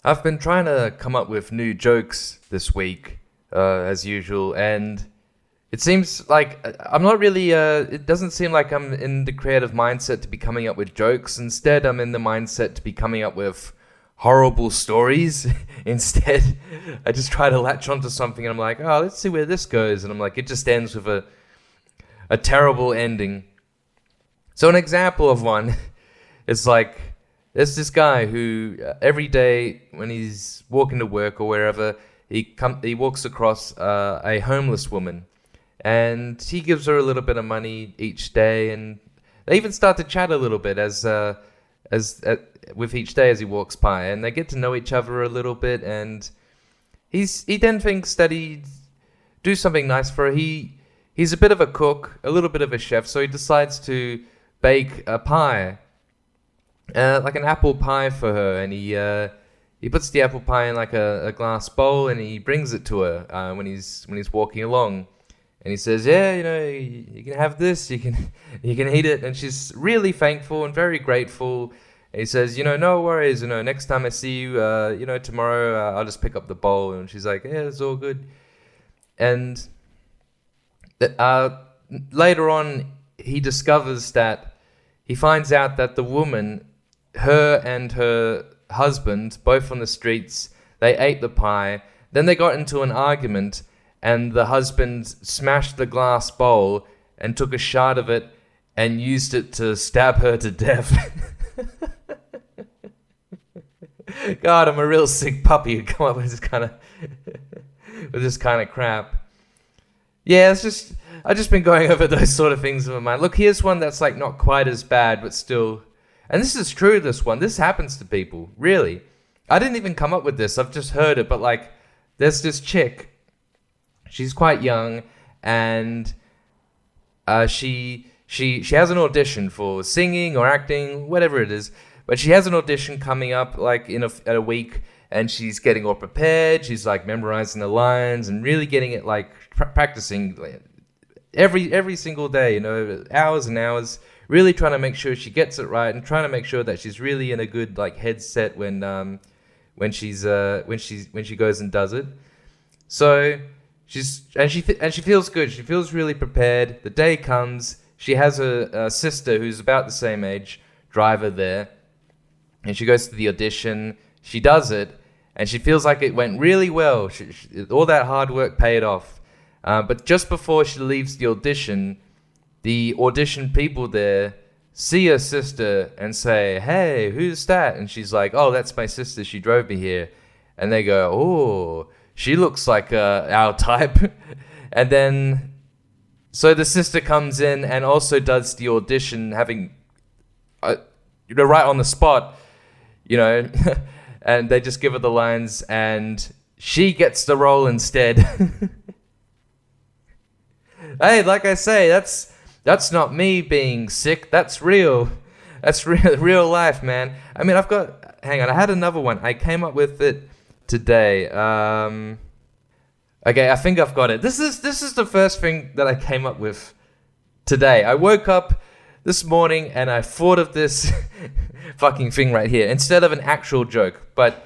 I've been trying to come up with new jokes this week, as usual, and it seems like I'm not really. It doesn't seem like I'm in the creative mindset to be coming up with jokes. Instead, I'm in the mindset to be coming up with horrible stories. Instead, I just try to latch onto something, and I'm like, oh, let's see where this goes, and I'm like, it just ends with a terrible ending. So an example of one is like, there's this guy who every day when he's walking to work or wherever, he walks across a homeless woman, and he gives her a little bit of money each day, and they even start to chat a little bit as with each day as he walks by, and they get to know each other a little bit, and he then thinks that he'd do something nice for her. He's a bit of a cook, a little bit of a chef, so he decides to bake a pie. Like an apple pie for her, and he puts the apple pie in like a glass bowl, and he brings it to her when he's walking along, and he says, "Yeah, you can have this, you can eat it," and she's really thankful and very grateful. And he says, "No worries, next time I see you, tomorrow I'll just pick up the bowl," and she's like, "Yeah, it's all good." And later on, he discovers that he finds out that the woman, her and her husband, both on the streets, they ate the pie. Then they got into an argument, and the husband smashed the glass bowl and took a shard of it and used it to stab her to death. God, I'm a real sick puppy who come up with this kind of crap. Yeah, I've just been going over those sort of things in my mind. Look, here's one that's like not quite as bad, but still. And this is true, this one. This happens to people, really. I didn't even come up with this. I've just heard it, but like, there's this chick. She's quite young, and she has an audition for singing or acting, whatever it is. But she has an audition coming up like in a week, and she's getting all prepared. She's like memorizing the lines and really getting it like practicing every single day, hours and hours, really trying to make sure she gets it right and trying to make sure that she's really in a good like headset when she goes and does it. So she feels good. She feels really prepared. The day comes. She has a sister who's about the same age, drive her there, and she goes to the audition. She does it, and she feels like it went really well. All that hard work paid off. But just before she leaves the audition people there see her sister and say, "Hey, who's that?" And she's like, "Oh, that's my sister. She drove me here." And they go, "Oh, she looks like our type." And then, so the sister comes in and also does the audition, having, right on the spot, and they just give her the lines, and she gets the role instead. Hey, like I say, that's not me being sick. That's real. That's real life, man. I mean, hang on, I had another one. I came up with it today. Okay, I think I've got it. This is the first thing that I came up with today. I woke up this morning and I thought of this fucking thing right here instead of an actual joke. But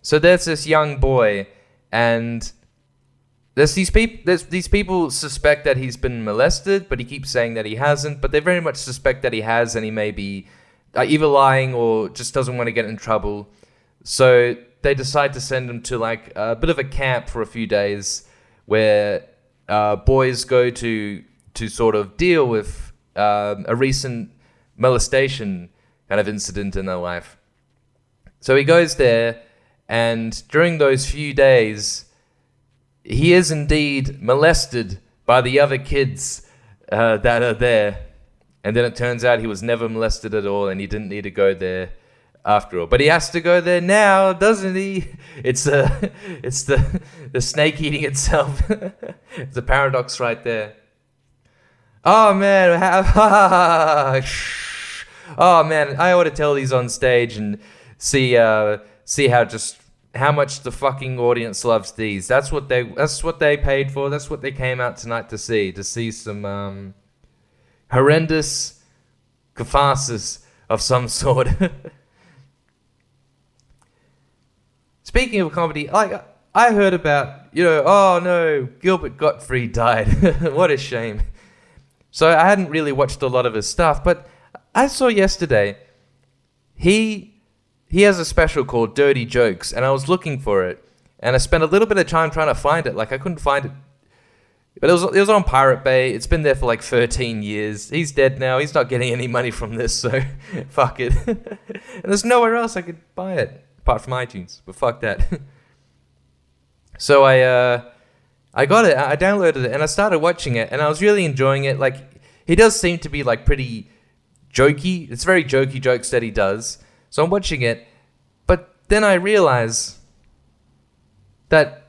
so there's this young boy, and there's these people suspect that he's been molested, but he keeps saying that he hasn't. But they very much suspect that he has, and he may be either lying or just doesn't want to get in trouble. So they decide to send him to like a bit of a camp for a few days, where boys go to sort of deal with a recent molestation kind of incident in their life. So he goes there, and during those few days, he is indeed molested by the other kids that are there. And then it turns out he was never molested at all, and he didn't need to go there after all. But he has to go there now, doesn't he? It's the snake eating itself. It's a paradox right there. Oh man, oh man, I ought to tell these on stage and see how much the fucking audience loves these. That's what they paid for. That's what they came out tonight to see some horrendous catharsis of some sort. speaking of comedy, like I heard about, oh no, Gilbert Gottfried died. What a shame. So I hadn't really watched a lot of his stuff, but I saw yesterday he has a special called Dirty Jokes, and I was looking for it, and I spent a little bit of time trying to find it. Like I couldn't find it, but it was on Pirate Bay. It's been there for like 13 years. He's dead now. He's not getting any money from this, so fuck it. And there's nowhere else I could buy it apart from iTunes. But fuck that. So I got it. I downloaded it and I started watching it, and I was really enjoying it. Like he does seem to be like pretty jokey. It's very jokey jokes that he does. So I'm watching it, but then I realize that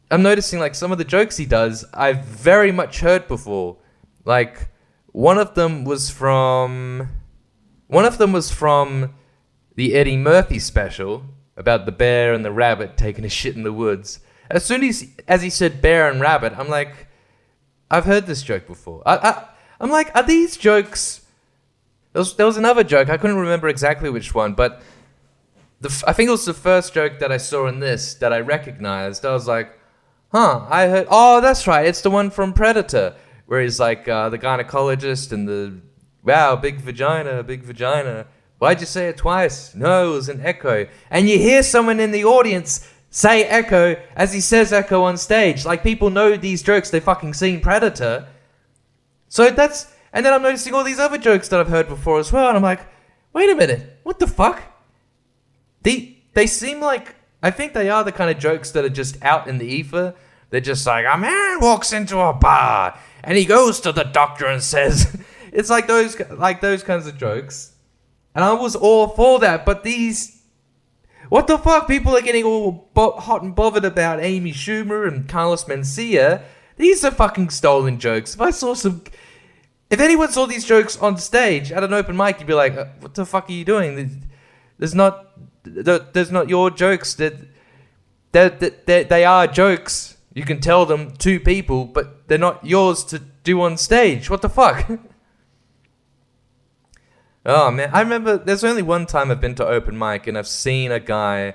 I'm noticing like some of the jokes he does I've very much heard before. Like one of them was from the Eddie Murphy special about the bear and the rabbit taking a shit in the woods. As soon as he said bear and rabbit, I'm like, I've heard this joke before. I'm like, are these jokes? There was another joke. I couldn't remember exactly which one, but I think it was the first joke that I saw in this that I recognized. I was like, I heard, oh, that's right. It's the one from Predator, where he's like the gynecologist and wow, big vagina. Why'd you say it twice? No, it was an echo. And you hear someone in the audience say echo as he says echo on stage. Like people know these jokes. They've fucking seen Predator. So and then I'm noticing all these other jokes that I've heard before as well. And I'm like, wait a minute. What the fuck? They seem like, I think they are the kind of jokes that are just out in the ether. They're just like, a man walks into a bar and he goes to the doctor and says, it's like those kinds of jokes. And I was all for that, but what the fuck? People are getting all hot and bothered about Amy Schumer and Carlos Mencia. These are fucking stolen jokes. If anyone saw these jokes on stage at an open mic, you'd be like, what the fuck are you doing? There's not your jokes. They are jokes. You can tell them to people, but they're not yours to do on stage. What the fuck? Oh man, I remember there's only one time I've been to open mic and I've seen a guy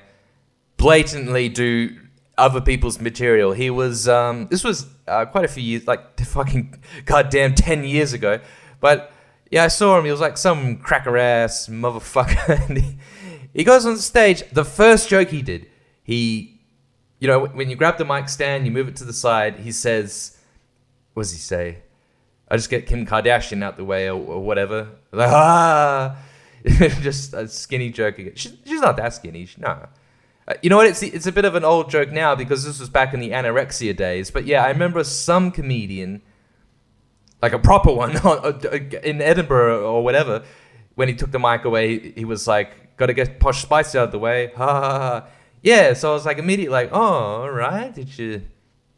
blatantly do other people's material. He was, this was quite a few years, like fucking goddamn 10 years ago. But yeah, I saw him. He was like some cracker ass motherfucker. And he goes on stage. The first joke he did, when you grab the mic stand, you move it to the side. He says, what does he say? I just get Kim Kardashian out the way or whatever. Like, just a skinny joke again. She's not that skinny. No. You know what? It's a bit of an old joke now because this was back in the anorexia days. But yeah, I remember some comedian, like a proper one in Edinburgh or whatever, when he took the mic away, he was like, got to get Posh Spice out of the way. Ha ha ha. Yeah, so I was like immediately like, oh, all right. Did you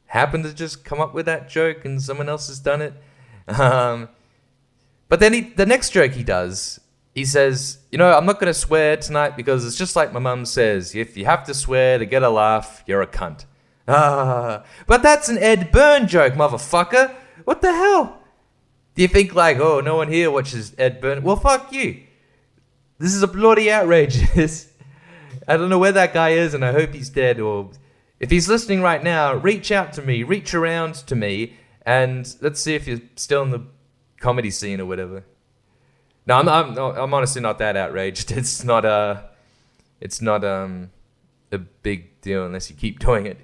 happen to just come up with that joke and someone else has done it? But then the next joke he does, he says, I'm not going to swear tonight because it's just like my mum says, if you have to swear to get a laugh, you're a cunt. But that's an Ed Byrne joke, motherfucker. What the hell? Do you think like, oh, no one here watches Ed Byrne? Well, fuck you. This is a bloody outrageous. I don't know where that guy is and I hope he's dead, or if he's listening right now, reach out to me, reach around to me, and let's see if you're still in the comedy scene or whatever. No, I'm honestly not that outraged. It's not a big deal unless you keep doing it.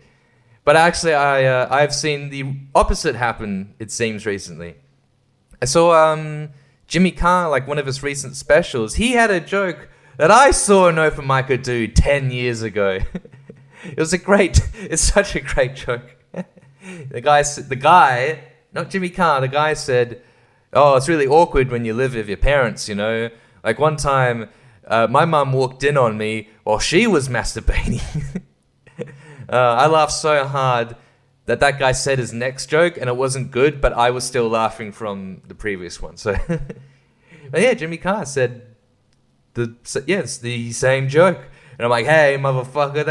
But actually, I've seen the opposite happen. It seems recently. I saw Jimmy Carr, like one of his recent specials. He had a joke that I saw an open micer do 10 years ago. It's such a great joke. The guy, not Jimmy Carr, the guy said, oh, it's really awkward when you live with your parents, Like one time, my mum walked in on me while she was masturbating. I laughed so hard that guy said his next joke, and it wasn't good, but I was still laughing from the previous one. So, but yeah, Jimmy Carr said, it's the same joke. And I'm like, hey, motherfucker,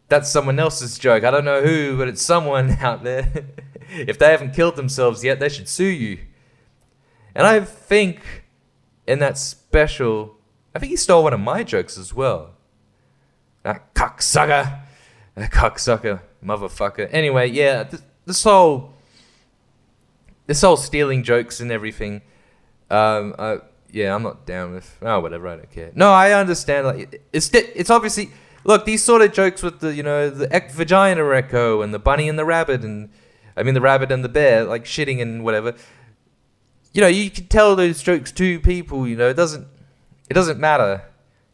that's someone else's joke. I don't know who, but it's someone out there. If they haven't killed themselves yet, they should sue you. And I think in that special, I think he stole one of my jokes as well. Cuck. cocksucker. Cocksucker, motherfucker. Anyway, yeah, this whole stealing jokes and everything. Yeah, I'm not down with. Oh, whatever. I don't care. No, I understand. Like, it's obviously. Look, these sort of jokes with the the vagina echo and the bunny and the rabbit and the rabbit and the bear, like shitting and whatever. You can tell those jokes to people. It doesn't matter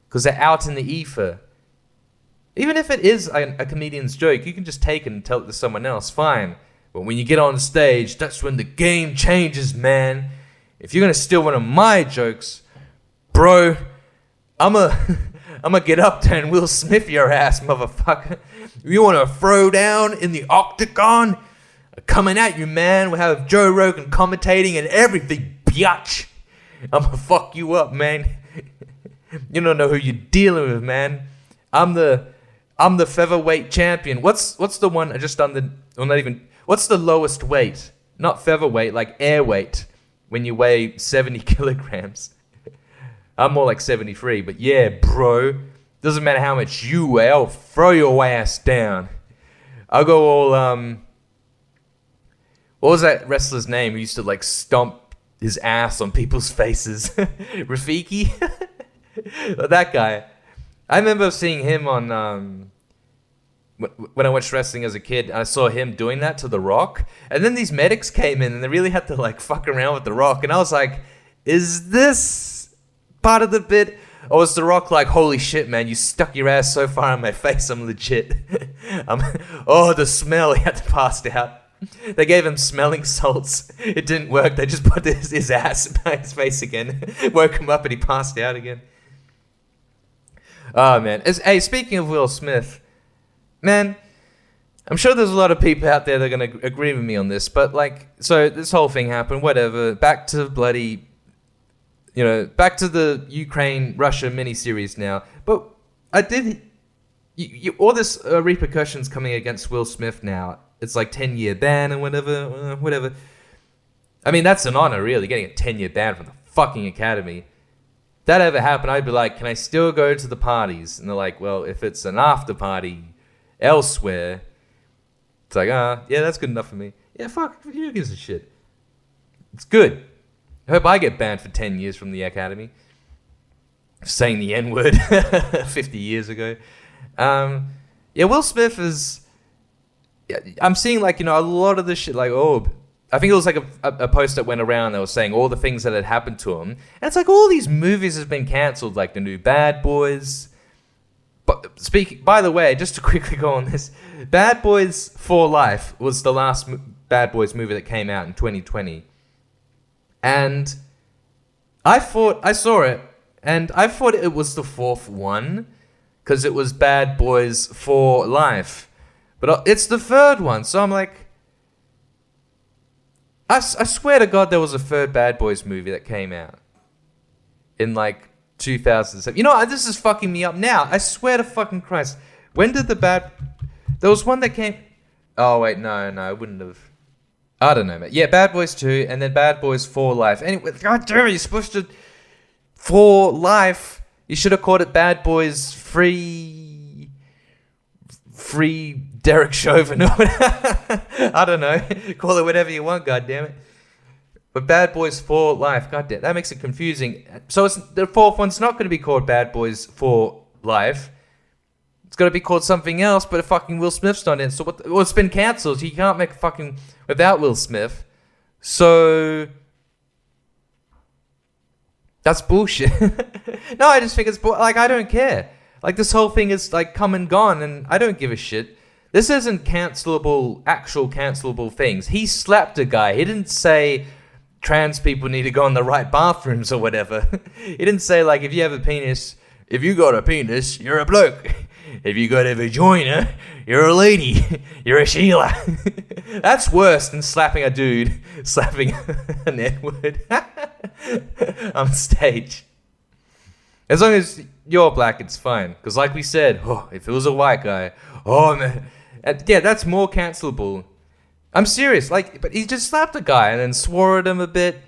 because they're out in the ether. Even if it is a comedian's joke, you can just take it and tell it to someone else. Fine. But when you get on stage, that's when the game changes, man. If you're gonna steal one of my jokes, bro, I'm gonna get up there and Will Smith your ass, motherfucker. You wanna throw down in the octagon? Coming at you, man. We'll have Joe Rogan commentating and everything, biatch. I'm gonna fuck you up, man. You don't know who you're dealing with, man. I'm the featherweight champion. What's the one just on the? Well, not even. What's the lowest weight? Not featherweight, like air weight. When you weigh 70 kilograms. I'm more like 73, but yeah, bro. Doesn't matter how much you weigh. I'll throw your ass down. I'll go all what was that wrestler's name who used to like stomp his ass on people's faces? Rafiki? That guy. I remember seeing him on when I watched wrestling as a kid. I saw him doing that to The Rock, and then these medics came in and they really had to like fuck around with The Rock, and I was like, is this part of the bit, or was The Rock like, holy shit, man, you stuck your ass so far in my face, I'm legit. The smell, he had to pass out. They gave him smelling salts. It didn't work. They just put his ass by his face again. Woke him up and he passed out again. Oh, man. Hey, speaking of Will Smith, man, I'm sure there's a lot of people out there that are going to agree with me on this, but like, so this whole thing happened, whatever, back to the Ukraine-Russia miniseries now. But I did, all this repercussions coming against Will Smith now. It's like 10-year ban and whatever. I mean, that's an honor, really, getting a 10-year ban from the fucking Academy. If that ever happened, I'd be like, can I still go to the parties? And they're like, well, if it's an after party elsewhere, it's like, yeah, that's good enough for me. Yeah, fuck, who gives a shit? It's good. I hope I get banned for 10 years from the Academy. Saying the N-word 50 years ago. Yeah, Will Smith is... I'm seeing like, a lot of this shit, like, I think it was like a post that went around that was saying all the things that had happened to him. And it's like all these movies have been cancelled, like the new Bad Boys. But by the way, just to quickly go on this, Bad Boys for Life was the last Bad Boys movie that came out in 2020. And I saw it, and I thought it was the fourth one, because it was Bad Boys for Life. But it's the third one, so I'm like... I swear to God there was a third Bad Boys movie that came out. In like 2007. This is fucking me up now. I swear to fucking Christ. When did there was one that came... Oh wait, no, I wouldn't have... I don't know, mate. Yeah, Bad Boys 2, and then Bad Boys for Life. Anyway, God damn it, you're supposed to... For Life, you should have called it Bad Boys Free Derek Chauvin. I don't know. Call it whatever you want, goddammit. But Bad Boys for Life, goddamn, that makes it confusing. So the fourth one's not going to be called Bad Boys for Life. It's going to be called something else, but fucking Will Smith's not in. So it's been cancelled. So you can't make fucking without Will Smith. So that's bullshit. No, I just think it's like, I don't care. Like, this whole thing is like come and gone, and I don't give a shit. This isn't actual cancelable things. He slapped a guy. He didn't say trans people need to go in the right bathrooms or whatever. He didn't say, like, if you have a penis, if you got a penis, you're a bloke. If you got a vagina, you're a lady. You're a Sheila. That's worse than slapping a dude, slapping an N-word on stage. As long as you're black, it's fine. Because like we said, if it was a white guy, man. Yeah, that's more cancelable. I'm serious. But he just slapped a guy and then swore at him a bit.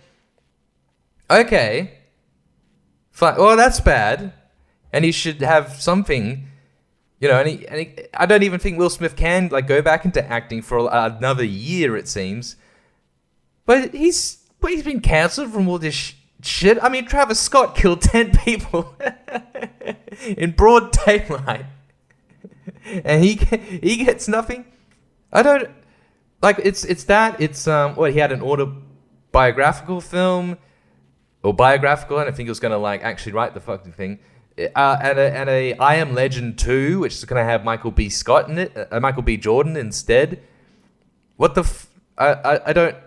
Okay. Fine. Well, that's bad. And he should have something, I don't even think Will Smith can like go back into acting for another year, it seems. But he's been cancelled from all this shit. I mean, Travis Scott killed 10 people in broad daylight, and he gets nothing. I don't like. It's he had an autobiographical film or biographical. I don't think he was gonna like actually write the fucking thing. And a I Am Legend 2, which is gonna have Michael B. Scott in it, Michael B. Jordan instead. What the I don't.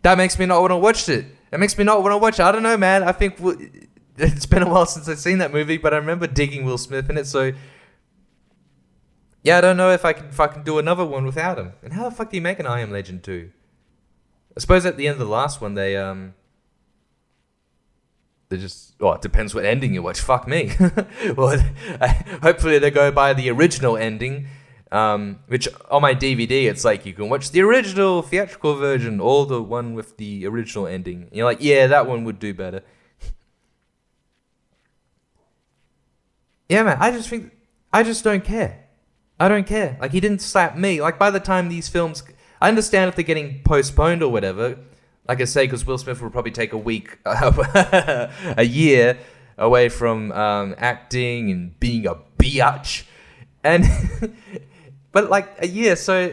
That makes me not want to watch it. It makes me not want to watch it. I don't know, man. I think it's been a while since I've seen that movie, but I remember digging Will Smith in it. So yeah, I don't know if I can do another one without him. And how the fuck do you make an I Am Legend 2? I suppose at the end of the last one, they just... Oh, it depends what ending you watch. Fuck me. Well, hopefully they go by the original ending, which on my DVD, it's like you can watch the original theatrical version or the one with the original ending. And you're like, yeah, that one would do better. Yeah, man, I just don't care. I don't care. Like, he didn't slap me. Like, by the time these films... I understand if they're getting postponed or whatever. Like I say, because Will Smith will probably take a week, a year away from acting and being a biatch. And... But like a year, so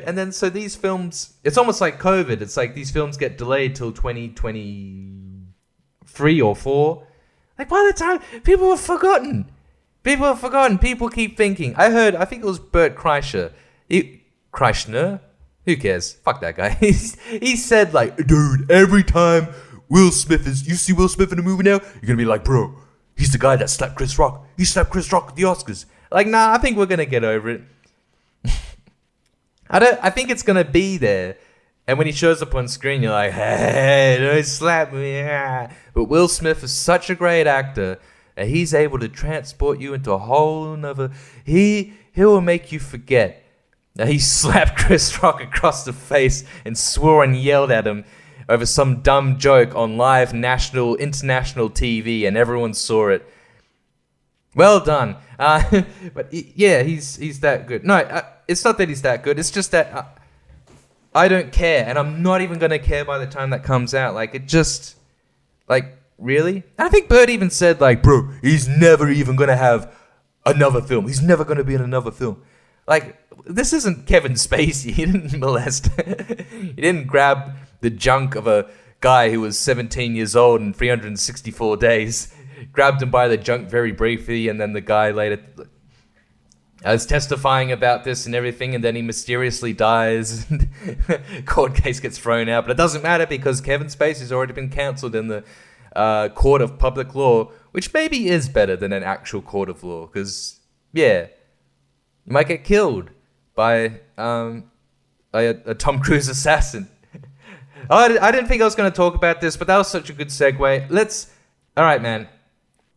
these films, it's almost like COVID. It's like these films get delayed till 2023 or 4. Like by the time, people have forgotten. People keep thinking. I think it was Bert Kreischer. Kreischer? Who cares? Fuck that guy. He said like, dude, every time you see Will Smith in a movie now, you're gonna be like, bro, he's the guy that slapped Chris Rock. He slapped Chris Rock at the Oscars. Like, nah, I think we're gonna get over it. I think it's gonna be there, and when he shows up on screen, you're like, "Hey, don't slap me!" But Will Smith is such a great actor, and he's able to transport you into a whole nother. He will make you forget that he slapped Chris Rock across the face and swore and yelled at him over some dumb joke on live international TV, and everyone saw it. Well done. But yeah, he's that good. No. It's not that he's that good. It's just that I don't care, and I'm not even gonna care by the time that comes out. Like it just, like really. And I think Bird even said like, bro, he's never even gonna have another film. He's never gonna be in another film. Like this isn't Kevin Spacey. He didn't molest. He didn't grab the junk of a guy who was 17 years old in 364 days. Grabbed him by the junk very briefly, and then the guy later. I was testifying about this and everything, and then he mysteriously dies. And court case gets thrown out, but it doesn't matter because Kevin Spacey's already been cancelled in the court of public law, which maybe is better than an actual court of law. Because yeah, you might get killed by a Tom Cruise assassin. I didn't think I was going to talk about this, but that was such a good segue. All right, man.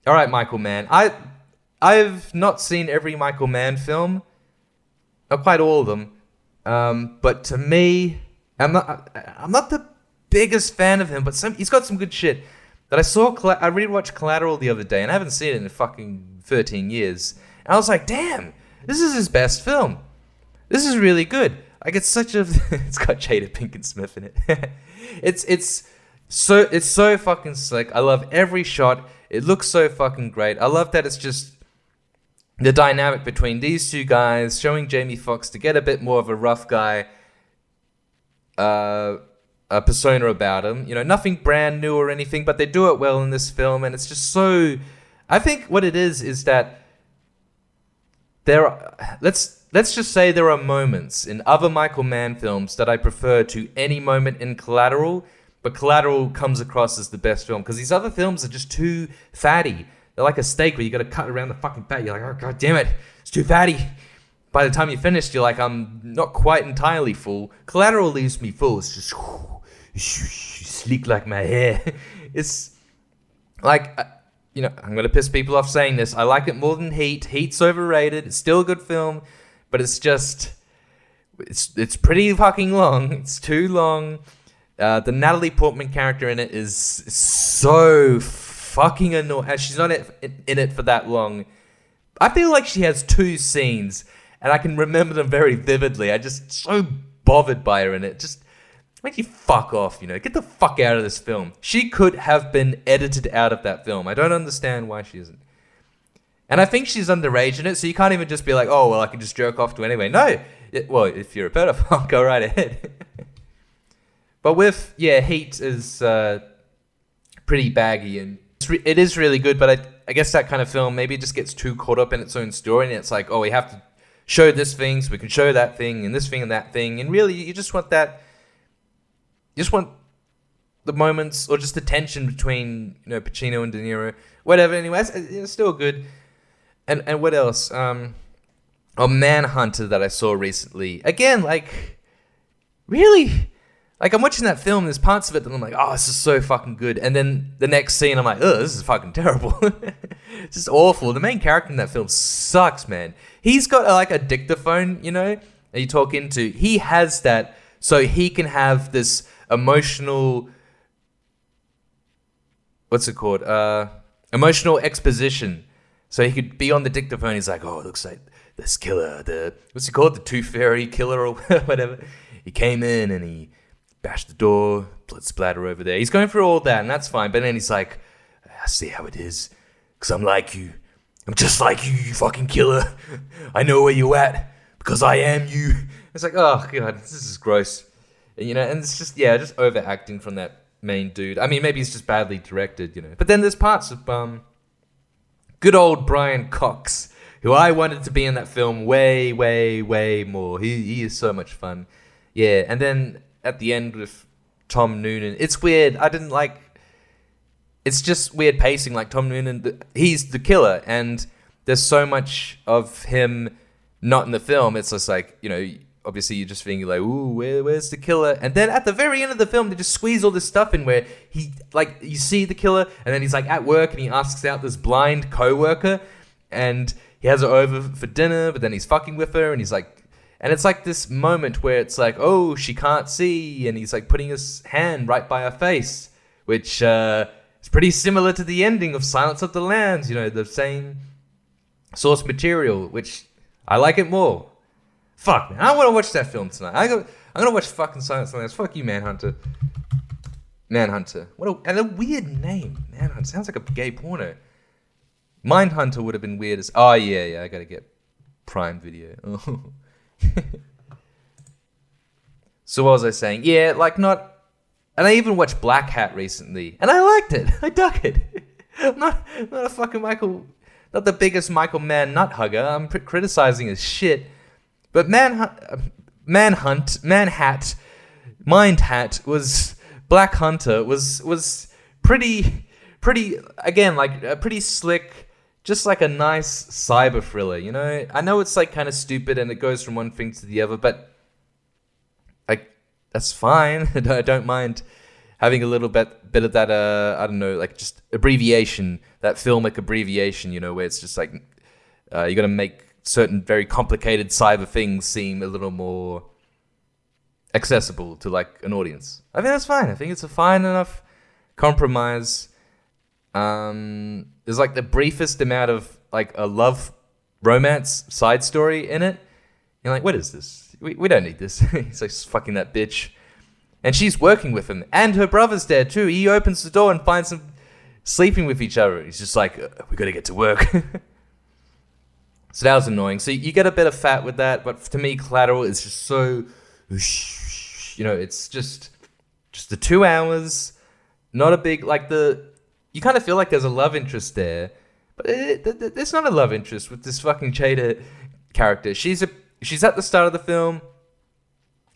All right, Michael Mann. I've not seen every Michael Mann film, not quite all of them, but to me, I'm not the biggest fan of him, but he's got some good shit. That I rewatched Collateral the other day, and I haven't seen it in fucking 13 years. And I was like, damn, this is his best film. This is really good. Like it's such a, it's got Jada Pinkett Smith in it. It's so fucking slick. I love every shot. It looks so fucking great. I love that it's just the dynamic between these two guys, showing Jamie Foxx to get a bit more of a rough guy a persona about him. You know, nothing brand new or anything, but they do it well in this film, and it's just so... I think what it is that there are... Let's just say there are moments in other Michael Mann films that I prefer to any moment in Collateral, but Collateral comes across as the best film, because these other films are just too fatty. They're like a steak where you got to cut around the fucking fat. You're like, oh, god damn it, it's too fatty. By the time you're finished, you're like, I'm not quite entirely full. Collateral leaves me full. It's just sleek like my hair. It's like, you know, I'm going to piss people off saying this. I like it more than Heat. Heat's overrated. It's still a good film, but it's just, it's pretty fucking long. It's too long. The Natalie Portman character in it is so fucking annoying. She's not in it for that long. I feel like she has 2 scenes, and I can remember them very vividly. I just so bothered by her in it. Just make you fuck off, Get the fuck out of this film. She could have been edited out of that film. I don't understand why she isn't. And I think she's underage in it, so you can't even just be like, oh, well, I can just jerk off to anyway. No. Well, if you're a pedophile, go right ahead. But with, Heat is pretty baggy, and it is really good, but I guess that kind of film, maybe it just gets too caught up in its own story, and it's like, oh, we have to show this thing so we can show that thing, and this thing and that thing, and really, you just want that, you just want the moments, or just the tension between, Pacino and De Niro, whatever, anyway, it's still good. And what else? Manhunter that I saw recently. Again, really? I'm watching that film, there's parts of it that I'm like, oh, this is so fucking good. And then the next scene, I'm like, oh, this is fucking terrible. It's just awful. The main character in that film sucks, man. He's got a dictaphone, that you talk into. He has that so he can have this emotional, what's it called? Emotional exposition. So he could be on the dictaphone. He's like, oh, it looks like this killer, what's he called? The Tooth Fairy killer or whatever. He came in and he bashed the door, blood splatter over there. He's going through all that, and that's fine. But then he's like, I see how it is. Because I'm like you. I'm just like you, you fucking killer. I know where you at because I am you. It's like, oh, God, this is gross. And it's just, just overacting from that main dude. I mean, maybe he's just badly directed, But then there's parts of good old Brian Cox, who I wanted to be in that film way, way, way more. He is so much fun. Yeah, and then at the end with Tom Noonan, it's weird. I didn't like... It's just weird pacing. Tom Noonan, he's the killer, and there's so much of him not in the film. It's just obviously you're just thinking ooh, where's the killer? And then at the very end of the film, they just squeeze all this stuff in where he, you see the killer, and then he's at work, and he asks out this blind co-worker, and he has her over for dinner, but then he's fucking with her, and he's and it's this moment where it's oh, she can't see, and he's putting his hand right by her face, which is pretty similar to the ending of Silence of the Lambs, the same source material, which I like it more. Fuck, man, I want to watch that film tonight. I'm gonna watch fucking Silence of the Lambs. Fuck you, Manhunter. And a weird name. Manhunter sounds like a gay porno. Mindhunter would have been weird as... Oh, yeah, I gotta get Prime Video. Oh. So what was I saying? Yeah, not... And I even watched Black Hat recently, and I liked it. I dug it. I'm not a fucking not the biggest Michael Mann nut hugger. I'm criticizing his shit. But Mindhat was... Black Hunter was pretty again, pretty slick, just a nice cyber thriller, I know it's kind of stupid and it goes from one thing to the other, but that's fine. I don't mind having a little bit of that I don't know, just abbreviation, that filmic abbreviation, where it's just you got to make certain very complicated cyber things seem a little more accessible to an audience. I think that's fine. I think it's a fine enough compromise. There's the briefest amount of a love romance side story in it. You're what is this? We don't need this. He's fucking that bitch. And she's working with him. And her brother's there too. He opens the door and finds them sleeping with each other. He's just we gotta get to work. So that was annoying. So you get a bit of fat with that, but to me, Collateral is just so... it's just the 2 hours, not a big, you kind of feel like there's a love interest there, but there's not a love interest with this fucking Chada character. She's at the start of the film,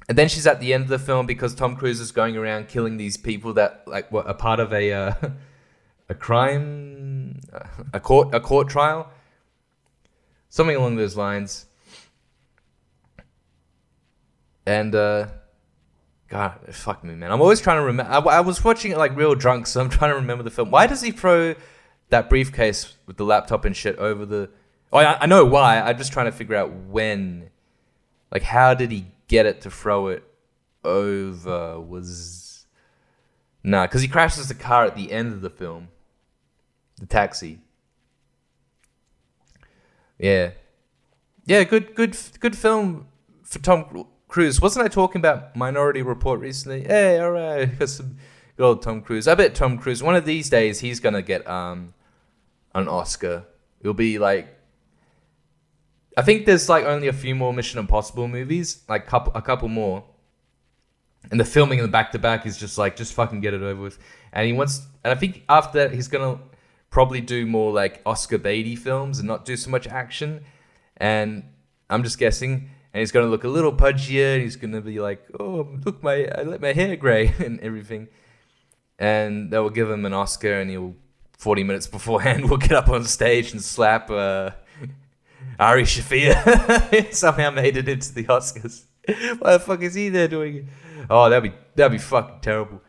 and then she's at the end of the film because Tom Cruise is going around killing these people that, are part of a crime, a court trial, something along those lines. And, God, fuck me, man. I'm always trying to remember. I was watching it real drunk, so I'm trying to remember the film. Why does he throw that briefcase with the laptop and shit over the... Oh, I know why. I'm just trying to figure out when. How did he get it to throw it over? Nah, because he crashes the car at the end of the film. The taxi. Yeah. Yeah, good film for Tom Cruise. Wasn't I talking about Minority Report recently? Hey, all right, got some good old Tom Cruise. I bet Tom Cruise, one of these days, he's gonna get an Oscar. It'll be like, I think there's like only a few more Mission Impossible movies, like a couple more, and the filming in the back to back is just fucking get it over with. And I think after that he's gonna probably do more like Oscar baity films and not do so much action. And I'm just guessing, and he's gonna look a little pudgier, and he's gonna be like, oh look, I let my hair grey and everything. And they will give him an Oscar, and he'll 40 minutes beforehand will get up on stage and slap Ari Shaffir. Somehow made it into the Oscars. Why the fuck is he there doing it? Oh, that'd be fucking terrible.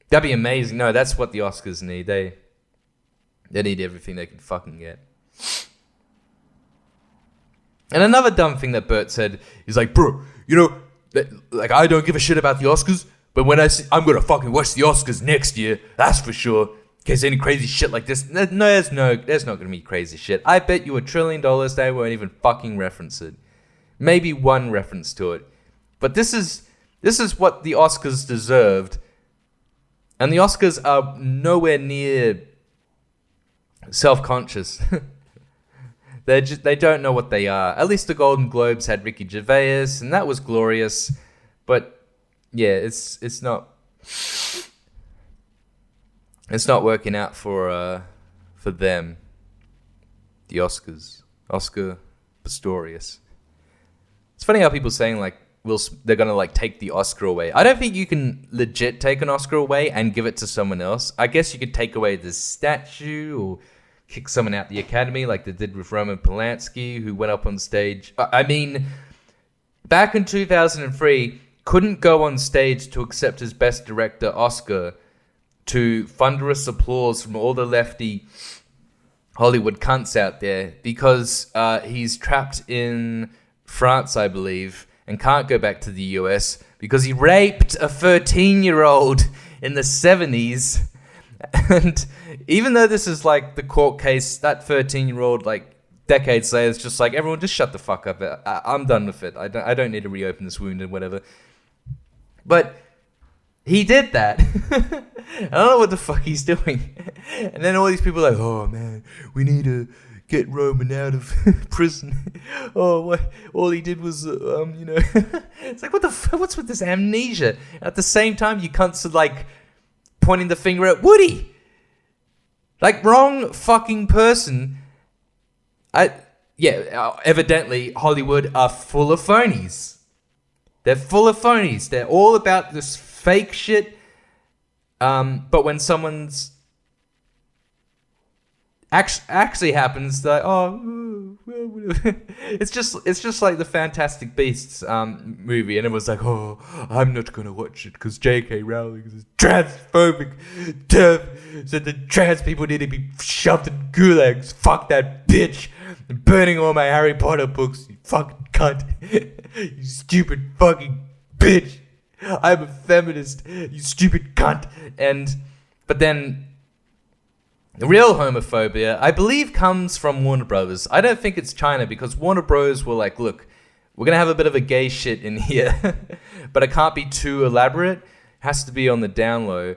That'd be amazing. No, that's what the Oscars need. They need everything they can fucking get. And another dumb thing that Bert said is like, bro, you know, like I don't give a shit about the Oscars, but when I'm gonna fucking watch the Oscars next year, that's for sure. In case any crazy shit like this, there's not gonna be crazy shit. I bet you $1 trillion they won't even fucking reference it. Maybe one reference to it, but this is what the Oscars deserved, and the Oscars are nowhere near self-conscious. They don't know what they are. At least the Golden Globes had Ricky Gervais, and that was glorious. But yeah, it's not working out for them. The Oscars, Oscar Pistorius. It's funny how people saying like they're gonna like take the Oscar away. I don't think you can legit take an Oscar away and give it to someone else. I guess you could take away the statue or kick someone out the Academy like they did with Roman Polanski, who went up on stage. I mean, back in 2003, couldn't go on stage to accept his Best Director Oscar to thunderous applause from all the lefty Hollywood cunts out there because he's trapped in France, I believe, and can't go back to the US because he raped a 13-year-old in the 70s. And even though this is like the court case, that 13-year-old, like decades later, it's just like, everyone just shut the fuck up. I'm done with it. I don't need to reopen this wound and whatever. But he did that. I don't know what the fuck he's doing. And then all these people are like, oh man, we need to get Roman out of prison. Oh, what? All he did was, you know. It's like, what the fuck? What's with this amnesia? At the same time, you cunts are like pointing the finger at Woody. Like, wrong fucking person. Evidently, Hollywood are full of phonies. They're full of phonies. They're all about this fake shit. But when someone's actually happens, they're like, oh, it's just like the Fantastic Beasts movie, and everyone's like, oh, I'm not gonna watch it because J.K. Rowling is transphobic, said that trans people need to be shoved in gulags. Fuck that bitch. I'm burning all my Harry Potter books. You fucking cunt. You stupid fucking bitch. I'm a feminist. You stupid cunt. But then the real homophobia, I believe, comes from Warner Brothers. I don't think it's China, because Warner Bros. Were like, look, we're going to have a bit of a gay shit in here, but it can't be too elaborate. It has to be on the down low.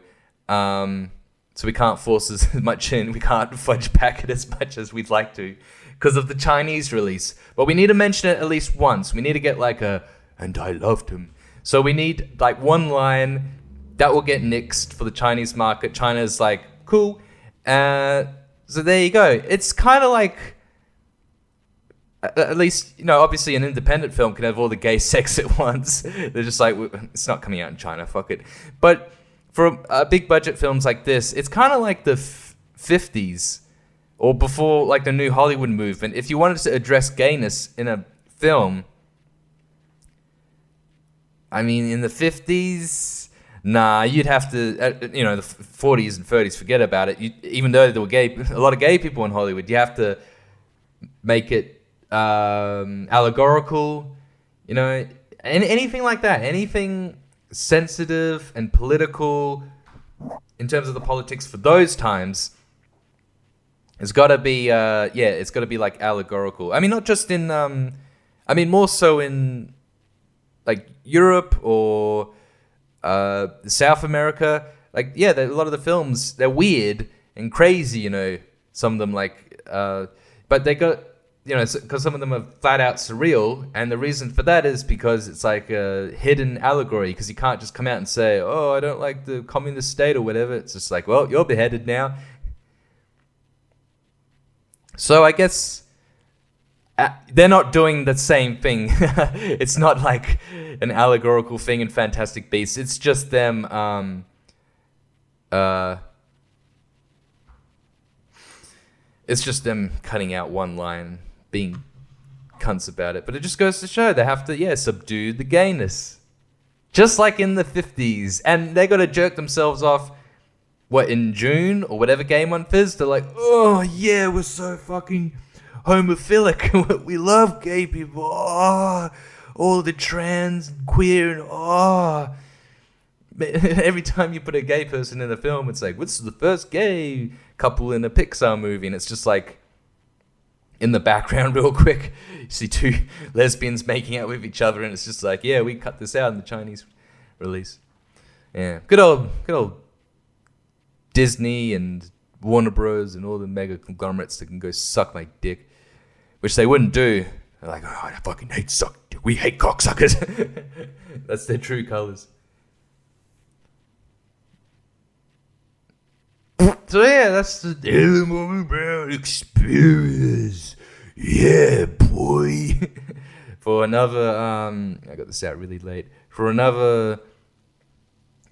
So we can't force as much in. We can't fudge back it as much as we'd like to because of the Chinese release. But we need to mention it at least once. We need to get like and I loved him. So we need like one line that will get nixed for the Chinese market. China's like, cool. So there you go. It's kind of like, at least, you know, obviously an independent film can have all the gay sex at once. They're just like, it's not coming out in China, fuck it. But for big budget films like this, it's kind of like the 50s or before, like the new Hollywood movement. If you wanted to address gayness in a film, I mean, in the 50s, nah, you'd have to, the 40s and 30s, forget about it. Even though there were a lot of gay people in Hollywood, you have to make it allegorical, anything like that. Anything sensitive and political in terms of the politics for those times, It's got to be, it's got to be like allegorical. I mean, not just in, I mean, more so in like Europe or South America. Like, yeah, a lot of the films, they're weird and crazy, you know, some of them like, but they got, you know, because some of them are flat out surreal. And the reason for that is because it's like a hidden allegory, because you can't just come out and say, oh, I don't like the communist state or whatever. It's just like, well, you're beheaded now. So I guess they're not doing the same thing. It's not like an allegorical thing in Fantastic Beasts. It's just them. It's just them cutting out one line, being cunts about it. But it just goes to show they have to, subdue the gayness, just like in the 50s. And they got to jerk themselves off. What, in June or whatever gay month is? They're like, oh yeah, we're so fucking homophilic. We love gay people. Oh, all the trans and queer and oh. Every time you put a gay person in a film, it's like, this is the first gay couple in a Pixar movie. And it's just like, in the background real quick, you see two lesbians making out with each other. And it's just like, yeah, we cut this out in the Chinese release. Yeah, good old Disney and Warner Bros. And all the mega conglomerates that can go suck my dick, which they wouldn't do. They're like, oh, I fucking hate suck dick. We hate cocksuckers. That's their true colors. So yeah, that's the Daily Brown experience. Yeah, boy. For another, I got this out really late. For another,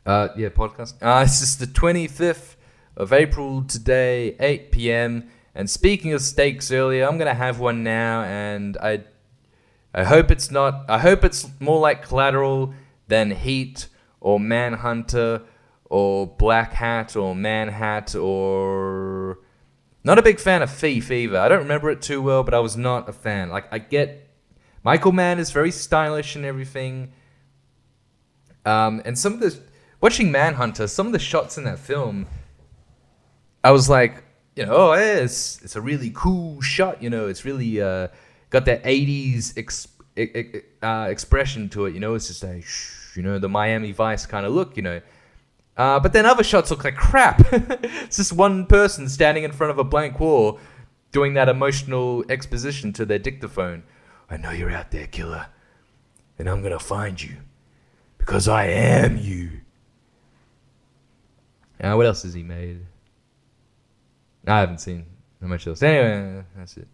podcast. This is the 25th of April today, 8 p.m. And speaking of steaks earlier, I'm gonna have one now, and I hope it's not. I hope it's more like Collateral than Heat or Manhunter or Black Hat or Man Hat or... Not a big fan of Thief either. I don't remember it too well, but I was not a fan. Like, I get... Michael Mann is very stylish and everything. And some of the... Watching Manhunter, some of the shots in that film, I was like, you know, oh, yeah, it's a really cool shot, you know. It's really got that 80s expression to it, you know. It's just like, you know, the Miami Vice kind of look, you know. But then other shots look like crap. It's just one person standing in front of a blank wall doing that emotional exposition to their dictaphone. I know you're out there, killer, and I'm going to find you because I am you. What else has he made? I haven't seen much else. Anyway, that's it.